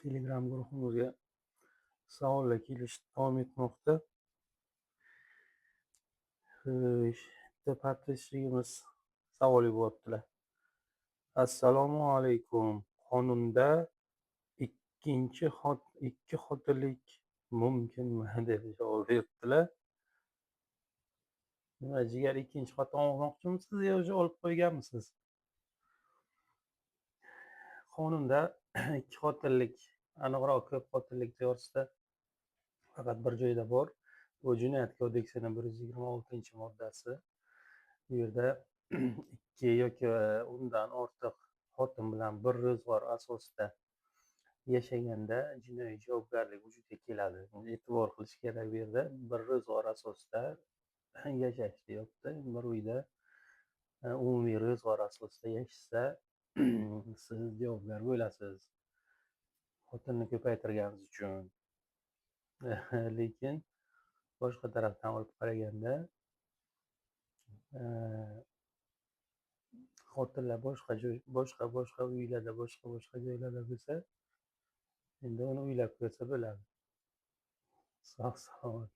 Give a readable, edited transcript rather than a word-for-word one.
Telegram guruhimizga savollar kelishda davom etmoqda. Bitta podpisчигimiz savol yuboribdilar. Assalomu alaykum. Qonunda ikki xotinlik mumkinmi deb savol beribdilar. Nima jigar, ikkinchi xotin olmoqchimisiz yo o'zi olib qo'yganmisiz? Qonunda ikki xotinlik, aniqroq ko'p xotinlik to'g'risida faqat bir joyda bor. Bu Jinoyat kodeksining 126-moddasi. Bu yerda ikki yoki undan ortiq xotin bilan bir ro'zg'or asosida yashaganda jinoiy javobgarlik vujudga keladi. E'tibor qilish kerak, bu yerda bir ro'zg'or asosida yashash deyapti. Bir uyda umumiy ro'zg'or asosida yashasa siz javobgar bo'lasiz xotinni ko'paytirganingiz uchun. Lekin boshqa tarafdan olib qaraganda xotinlar boshqa uylarda, boshqa joylarda bo'lsa, endi uni uylab ko'rsa bo'ladi. Sog' salomat.